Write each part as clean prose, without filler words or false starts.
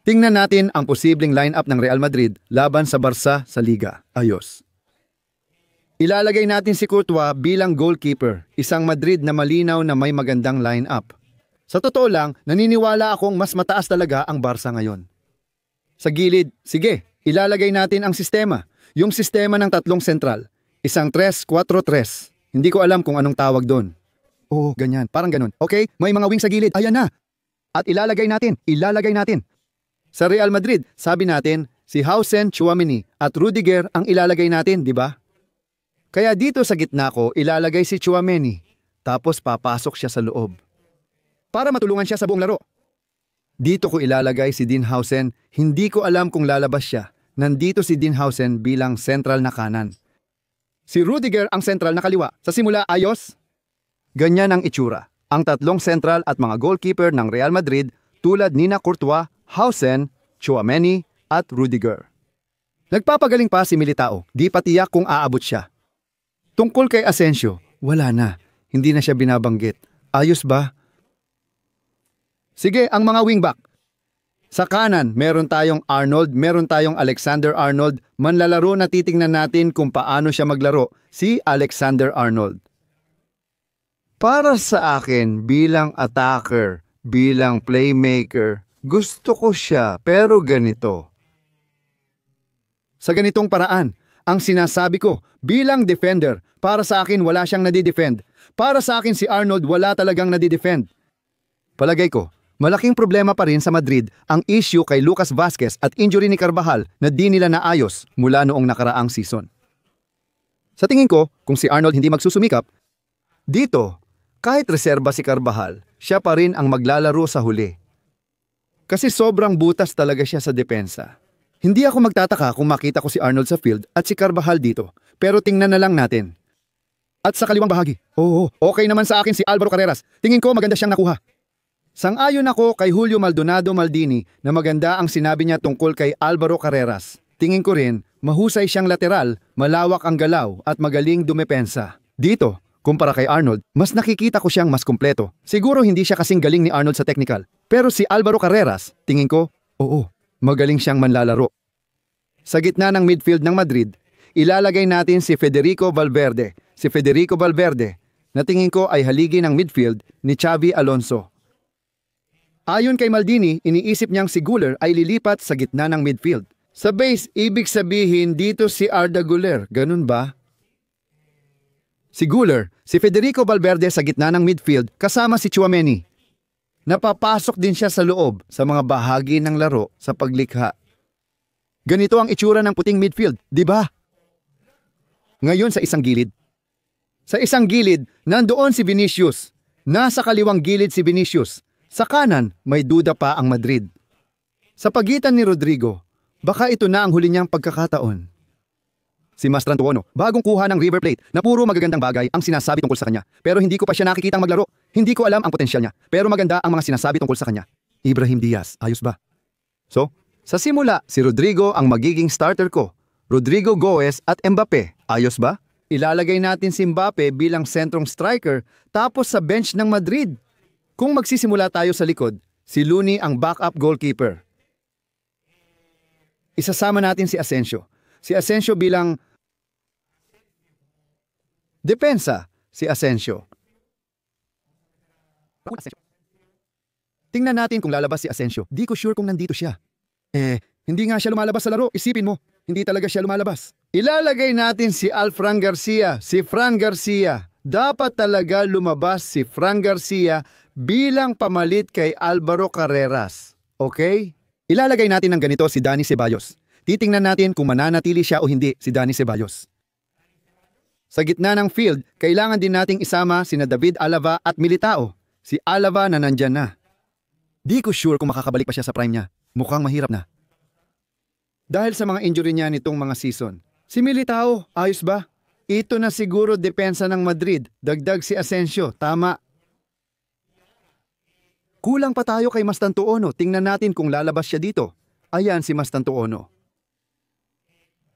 Tingnan natin ang posibleng lineup ng Real Madrid laban sa Barca sa Liga. Ayos. Ilalagay natin si Courtois bilang goalkeeper, isang Madrid na malinaw na may magandang lineup. Sa totoo lang, naniniwala akong mas mataas talaga ang Barca ngayon. Sa gilid, sige, ilalagay natin ang sistema. Yung sistema ng tatlong sentral. Isang 3-4-3. Hindi ko alam kung anong tawag doon. Oo, ganyan. Parang ganun. Okay, may mga wing sa gilid. Ayan na. At ilalagay natin. Sa Real Madrid, sabi natin, si Hausen, Tchouaméni at Rudiger ang ilalagay natin, di ba? Kaya dito sa gitna ko, ilalagay si Tchouaméni. Tapos papasok siya sa loob. Para matulungan siya sa buong laro. Dito ko ilalagay si Dean Hausen. Hindi ko alam kung lalabas siya. Nandito si Dean Hausen bilang sentral na kanan. Si Rudiger ang sentral na kaliwa. Sa simula, ayos? Ganyan ang itsura. Ang tatlong sentral at mga goalkeeper ng Real Madrid tulad nina Courtois, Hausen, Tchouaméni at Rudiger. Nagpapagaling pa si Militao, di pa tiyak kung aabot siya. Tungkol kay Asensio, wala na. Hindi na siya binabanggit. Ayos ba? Sige, ang mga wingback. Sa kanan, meron tayong Arnold, meron tayong Alexander Arnold. Manlalaro na titingnan natin kung paano siya maglaro, si Alexander Arnold. Para sa akin, bilang attacker, bilang playmaker, gusto ko siya, pero ganito. Sa ganitong paraan, ang sinasabi ko, bilang defender, para sa akin wala siyang nadidefend. Para sa akin si Arnold wala talagang nadidefend. Palagay ko, malaking problema pa rin sa Madrid ang issue kay Lucas Vazquez at injury ni Carvajal na di nila naayos mula noong nakaraang season. Sa tingin ko, kung si Arnold hindi magsusumikap, dito, kahit reserba si Carvajal, siya pa rin ang maglalaro sa huli. Kasi sobrang butas talaga siya sa depensa. Hindi ako magtataka kung makita ko si Arnold sa field at si Carvajal dito, pero tingnan na lang natin. At sa kaliwang bahagi, okay naman sa akin si Alvaro Carreras. Tingin ko maganda siyang nakuha. Sang-ayon ako kay Julio Maldonado Maldini na maganda ang sinabi niya tungkol kay Alvaro Carreras. Tingin ko rin, mahusay siyang lateral, malawak ang galaw at magaling dumepensa. Dito, kumpara kay Arnold, mas nakikita ko siyang mas kumpleto. Siguro hindi siya kasing galing ni Arnold sa technical. Pero si Alvaro Carreras, tingin ko, magaling siyang manlalaro. Sa gitna ng midfield ng Madrid, ilalagay natin si Federico Valverde. Si Federico Valverde, na tingin ko ay haligi ng midfield ni Xabi Alonso. Ayon kay Maldini, iniisip niyang si Güler ay lilipat sa gitna ng midfield. Sa base, ibig sabihin dito si Arda Güler, ganun ba? Si Güler, si Federico Valverde sa gitna ng midfield kasama si Tchouaméni. Napapasok din siya sa loob sa mga bahagi ng laro sa paglikha. Ganito ang itsura ng puting midfield, di ba? Ngayon sa isang gilid. Sa isang gilid, nandoon si Vinicius. Nasa kaliwang gilid si Vinicius. Sa kanan, may duda pa ang Madrid. Sa pagitan ni Rodrigo, baka ito na ang huli niyang pagkakataon. Si Mastrantuono, bagong kuha ng River Plate na puro magagandang bagay ang sinasabi tungkol sa kanya. Pero hindi ko pa siya nakikitang maglaro. Hindi ko alam ang potensyal niya. Pero maganda ang mga sinasabi tungkol sa kanya. Ibrahim Diaz, ayos ba? So, sa simula, si Rodrigo ang magiging starter ko. Rodrigo Goes at Mbappe, ayos ba? Ilalagay natin si Mbappe bilang sentrong striker tapos sa bench ng Madrid. Kung magsisimula tayo sa likod, si Looney ang backup goalkeeper. Isasama natin si Asensio. Si Asensio bilang depensa, si Asensio. Tingnan natin kung lalabas si Asensio. Di ko sure kung nandito siya. Hindi nga siya lumalabas sa laro. Isipin mo, hindi talaga siya lumalabas. Ilalagay natin si Fran Garcia. Si Fran Garcia. Dapat talaga lumabas si Fran Garcia bilang pamalit kay Alvaro Carreras. Okay? Ilalagay natin ng ganito si Dani Ceballos. Titingnan natin kung mananatili siya o hindi si Dani Ceballos. Sa gitna ng field, kailangan din nating isama sina David Alaba at Militao. Si Alaba na nandyan na. Di ko sure kung makakabalik pa siya sa prime niya. Mukhang mahirap na. Dahil sa mga injury niya nitong mga season. Si Militao, ayos ba? Ito na siguro depensa ng Madrid. Dagdag si Asensio, tama. Kulang pa tayo kay Mastrantuono. Tingnan natin kung lalabas siya dito. Ayan si Mastrantuono.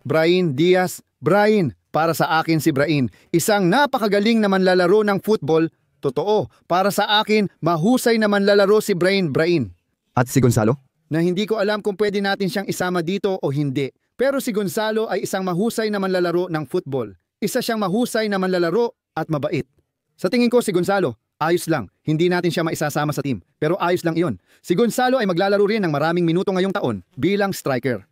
Brahim Diaz. Brahim, para sa akin si Brahim. Isang napakagaling na manlalaro ng football. Totoo, para sa akin, mahusay na manlalaro si Brahim. At si Gonzalo? na hindi ko alam kung pwede natin siyang isama dito o hindi. Pero si Gonzalo ay isang mahusay na manlalaro ng football. Isa siyang mahusay na manlalaro at mabait. Sa tingin ko si Gonzalo, ayos lang. Hindi natin siya maisasama sa team. Pero ayos lang iyon. Si Gonzalo ay maglalaro rin ng maraming minuto ngayong taon bilang striker.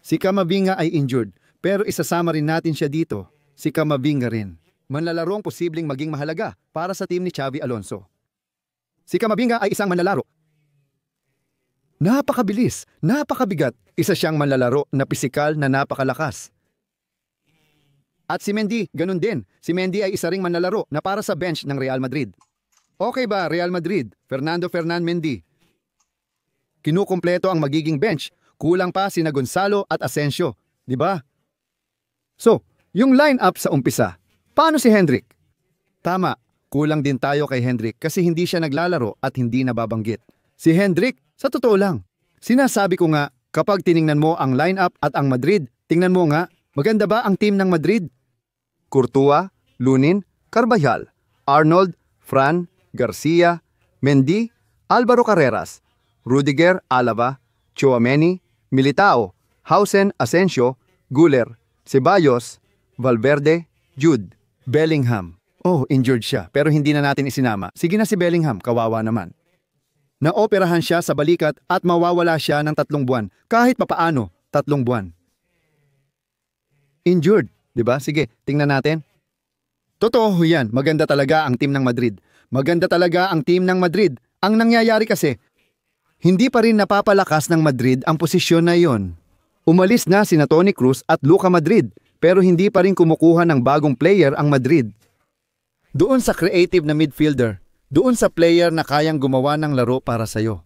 Si Camavinga ay injured, pero isasama rin natin siya dito. Si Camavinga rin. Manlalarong posibleng maging mahalaga para sa team ni Xavi Alonso. Si Camavinga ay isang manlalaro. Napakabilis, napakabigat. Isa siyang manlalaro na pisikal na napakalakas. At si Mendy, ganun din. Si Mendy ay isa ring manlalaro na para sa bench ng Real Madrid. Okay ba, Real Madrid? Fernando Mendy. Kinukumpleto ang magiging bench. Kulang pa sina Gonzalo at Asensio, di ba? So, yung line-up sa umpisa. Paano si Hendrik? Tama, kulang din tayo kay Hendrik kasi hindi siya naglalaro at hindi nababanggit. Si Hendrik, sa totoo lang, sinasabi ko nga, kapag tiningnan mo ang line-up at ang Madrid, tingnan mo nga, maganda ba ang team ng Madrid? Courtois, Lunin, Carvajal, Arnold, Fran, Garcia, Mendy, Alvaro Carreras, Rudiger, Alaba, Tchouaméni, Militao, Hausen, Asensio, Güler, Ceballos, Valverde, Jude, Bellingham. Oh, injured siya pero hindi na natin isinama. Sige na si Bellingham, kawawa naman. Naoperahan siya sa balikat at mawawala siya ng 3 buwan. Kahit papaano, 3 buwan. Injured, di ba? Sige, tingnan natin. Totoo yan, maganda talaga ang team ng Madrid. Maganda talaga ang team ng Madrid. Ang nangyayari kasi, hindi pa rin napapalakas ng Madrid ang posisyon na iyon. Umalis na sina Toni Kroos at Luka Modric, pero hindi pa rin kumukuha ng bagong player ang Madrid. Doon sa creative na midfielder, doon sa player na kayang gumawa ng laro para sa'yo.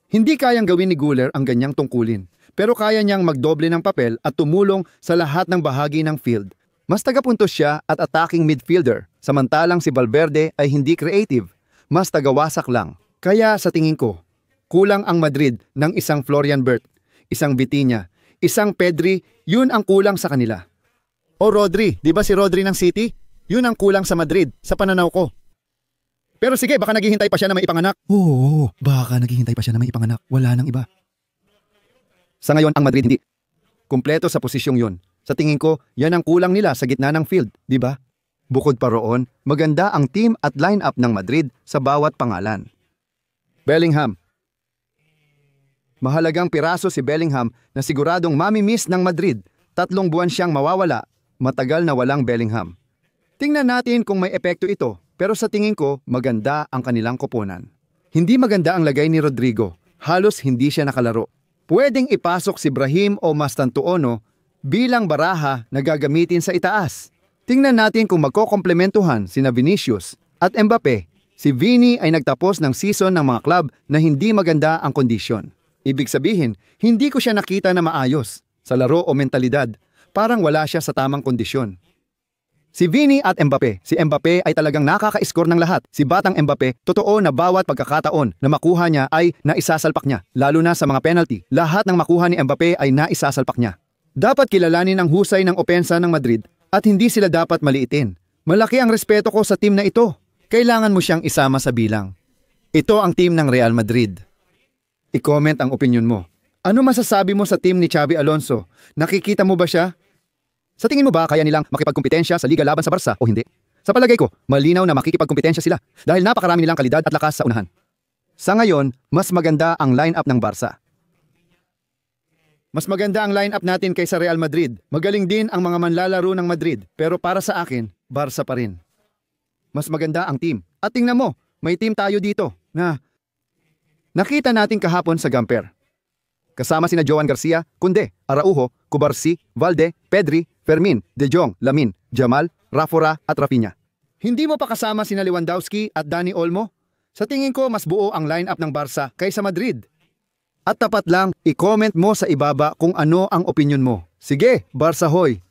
Hindi kayang gawin ni Güler ang ganyang tungkulin, pero kaya niyang magdoble ng papel at tumulong sa lahat ng bahagi ng field. Mas tagapuntos siya at attacking midfielder, samantalang si Valverde ay hindi creative, mas tagawasak lang. Kaya sa tingin ko, kulang ang Madrid ng isang Florian Wirtz, isang Vitinha, isang Pedri, yun ang kulang sa kanila. O Rodri, di ba si Rodri ng City? Yun ang kulang sa Madrid, sa pananaw ko. Pero sige, baka naghihintay pa siya na may ipanganak. Oo, baka naghihintay pa siya na may ipanganak. Wala nang iba. Sa ngayon, ang Madrid hindi. Kumpleto sa posisyong yun. Sa tingin ko, yan ang kulang nila sa gitna ng field, di ba? Bukod pa roon, maganda ang team at line-up ng Madrid sa bawat pangalan. Bellingham. Mahalagang piraso si Bellingham na siguradong mamimiss ng Madrid. 3 buwan siyang mawawala, matagal na walang Bellingham. Tingnan natin kung may epekto ito. Pero sa tingin ko, maganda ang kanilang koponan. Hindi maganda ang lagay ni Rodrigo. Halos hindi siya nakalaro. Pwedeng ipasok si Brahim o Mastantuono bilang baraha na gagamitin sa itaas. Tingnan natin kung magkokomplementuhan sina Vinicius at Mbappe. Si Vini ay nagtapos ng season ng mga club na hindi maganda ang kondisyon. Ibig sabihin, hindi ko siya nakita na maayos. Sa laro o mentalidad, parang wala siya sa tamang kondisyon. Si Vini at Mbappe. Si Mbappe ay talagang nakaka-score ng lahat. Si batang Mbappe, totoo na bawat pagkakataon na makuha niya ay naisasalpak niya. Lalo na sa mga penalty, lahat ng makuha ni Mbappe ay naisasalpak niya. Dapat kilalanin ang husay ng opensa ng Madrid at hindi sila dapat maliitin. Malaki ang respeto ko sa team na ito. Kailangan mo siyang isama sa bilang. Ito ang team ng Real Madrid. I-comment ang opinion mo. Ano masasabi mo sa team ni Xavi Alonso? Nakikita mo ba siya? Sa tingin mo ba kaya nilang makipagkompetensya sa liga laban sa Barca o hindi? Sa palagay ko, malinaw na makikipagkompetensya sila dahil napakarami nilang kalidad at lakas sa unahan. Sa ngayon, mas maganda ang line-up ng Barca. Mas maganda ang line-up natin kaysa Real Madrid. Magaling din ang mga manlalaro ng Madrid, pero para sa akin, Barca pa rin. Mas maganda ang team. At tingnan mo, may team tayo dito na nakita natin kahapon sa Gamper. Kasama sina Joan Garcia, Kunde, Araujo, Cubarsí, Valde, Pedri, Fermin, De Jong, Lamine, Jamal, Rafora at Rafinha. Hindi mo pa kasama sina Lewandowski at Dani Olmo? Sa tingin ko mas buo ang line-up ng Barca kaysa Madrid. At tapat lang, i-comment mo sa ibaba kung ano ang opinion mo. Sige, Barca hoy!